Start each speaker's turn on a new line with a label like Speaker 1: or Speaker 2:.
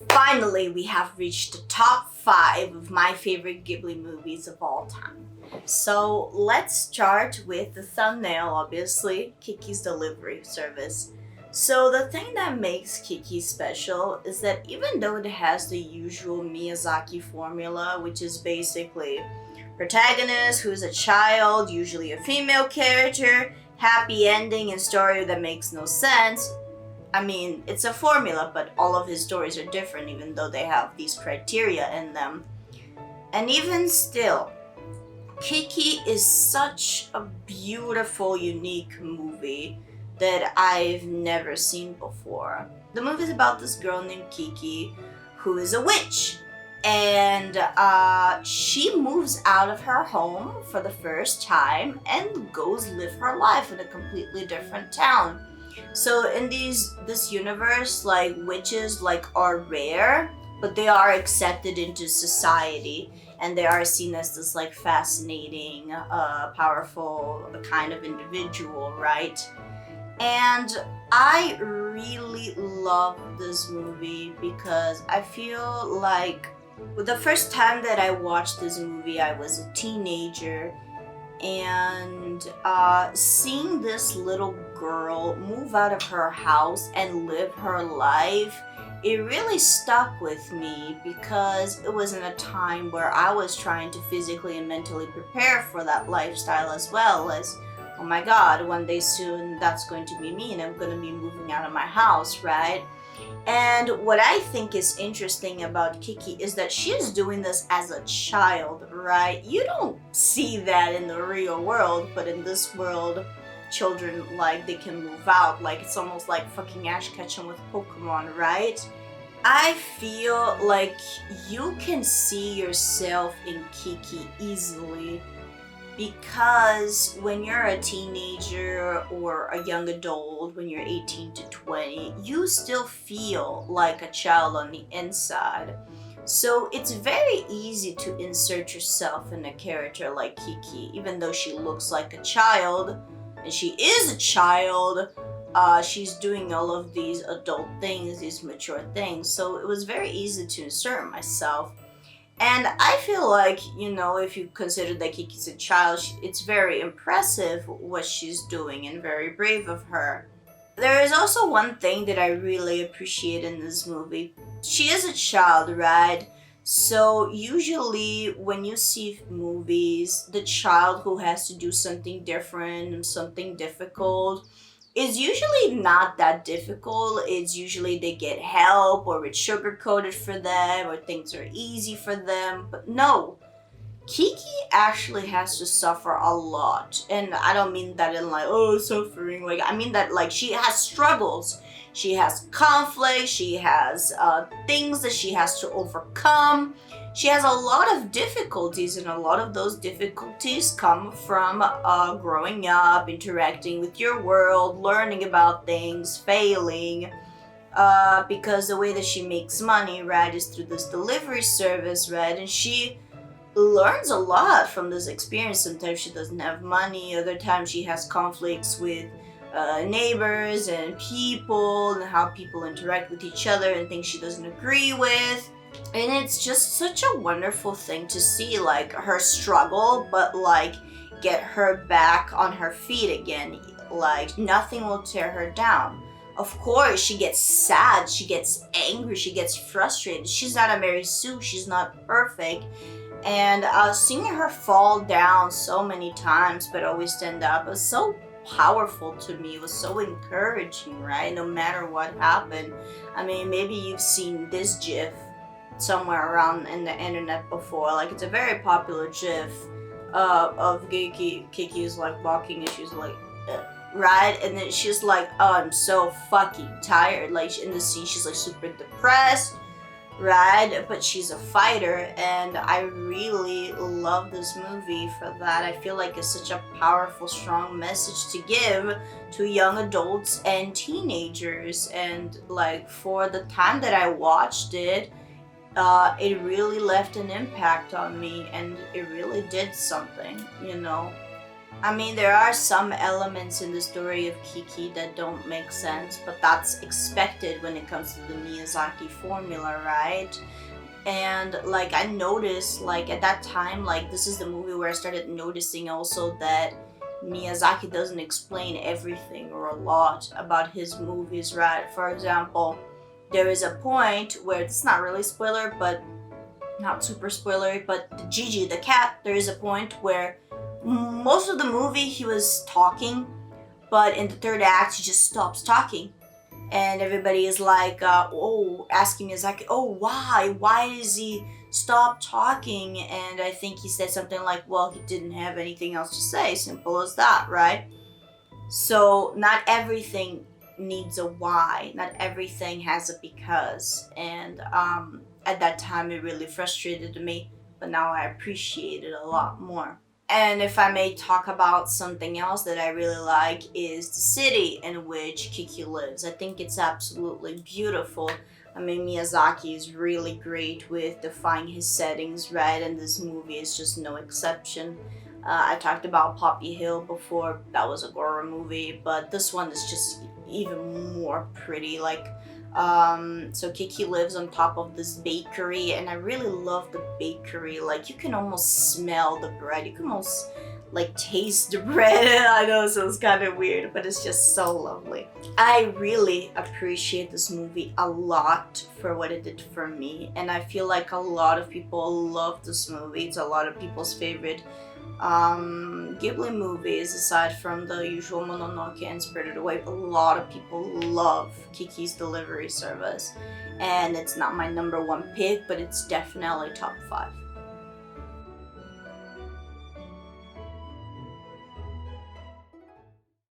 Speaker 1: Finally, we have reached the top 5 of my favorite Ghibli movies of all time. So let's start with the thumbnail, obviously, Kiki's delivery service. So the thing that makes Kiki special is that even though it has the usual Miyazaki formula, which is basically protagonist who's a child, usually a female character, happy ending and story that makes no sense, I mean, it's a formula, but all of his stories are different, even though they have these criteria in them. And even still, Kiki is such a beautiful, unique movie that I've never seen before. The movie is about this girl named Kiki who is a witch. And she moves out of her home for the first time and goes live her life in a completely different town. So in this universe, like witches are rare, but they are accepted into society, and they are seen as this fascinating, powerful kind of individual, right? And I really love this movie because I feel like the first time that I watched this movie, I was a teenager, and seeing this little girl move out of her house and live her life, it really stuck with me because it was in a time where I was trying to physically and mentally prepare for that lifestyle, as well as, oh my god, one day soon that's going to be me and I'm going to be moving out of my house, right? And what I think is interesting about Kiki is that she is doing this as a child, right? You don't see that in the real world, but in this world, children, they can move out. It's almost like fucking Ash Ketchum with Pokemon, right? I feel like you can see yourself in Kiki easily because when you're a teenager or a young adult, when you're 18 to 20, you still feel like a child on the inside. So it's very easy to insert yourself in a character like Kiki, even though she looks like a child, and she is a child. She's doing all of these adult things, these mature things. So it was very easy to insert myself. And I feel like, if you consider that Kiki's a child, it's very impressive what she's doing and very brave of her. There is also one thing that I really appreciate in this movie. She is a child, right? So usually when you see movies, the child who has to do something different and something difficult is usually not that difficult. It's usually they get help, or it's sugar coated for them, or things are easy for them. But no, Kiki actually has to suffer a lot. And I don't mean that in suffering. I mean that she has struggles. She has conflict. She has things that she has to overcome. She has a lot of difficulties, and a lot of those difficulties come from growing up, interacting with your world, learning about things, failing. Because the way that she makes money, right, is through this delivery service, right? And she learns a lot from this experience. Sometimes she doesn't have money, other times she has conflicts with neighbors and people, and how people interact with each other and things she doesn't agree with. And it's just such a wonderful thing to see, her struggle, but get her back on her feet again. Nothing will tear her down. Of course, she gets sad, she gets angry, she gets frustrated. She's not a Mary Sue, she's not perfect. And seeing her fall down so many times but always stand up was so powerful to me. It was so encouraging, right? No matter what happened. I mean, maybe you've seen this GIF somewhere around in the internet before. It's a very popular GIF of Kiki's walking and she's right, and then she's oh, I'm so fucking tired. In the scene she's super depressed, right? But she's a fighter, and I really love this movie for that. I feel like it's such a powerful, strong message to give to young adults and teenagers. And for the time that I watched it, it really left an impact on me, and it really did something. I mean, there are some elements in the story of Kiki that don't make sense, but that's expected when it comes to the Miyazaki formula, right? And like I noticed, like at that time, like this is the movie where I started noticing also that Miyazaki doesn't explain everything or a lot about his movies, right? For example, there is a point where it's not really spoiler, but not super spoiler, but the Gigi the cat, there is a point where most of the movie he was talking, but in the third act he just stops talking. And everybody is like, oh, asking me, is like, oh, why? Why does he stop talking? And I think he said something like, well, he didn't have anything else to say. Simple as that, right? So not everything needs a why. Not everything has a because. And at that time, it really frustrated me. But now I appreciate it a lot more. And if I may talk about something else that I really like is the city in which Kiki lives. I think it's absolutely beautiful. I mean, Miyazaki is really great with defining his settings, right? And this movie is just no exception. I talked about Poppy Hill before. That was a horror movie, but this one is just even more pretty. Like, so Kiki lives on top of this bakery, and I really love the bakery. Like, you can almost smell the bread. You can almost like taste the bread. I know it sounds kind of weird, but it's just so lovely. I really appreciate this movie a lot for what it did for me, and I feel like a lot of people love this movie. It's a lot of people's favorite Ghibli movies, aside from the usual Mononoke and Spirited Away. A lot of people love Kiki's Delivery Service, and it's not my number one pick, but it's definitely top 5.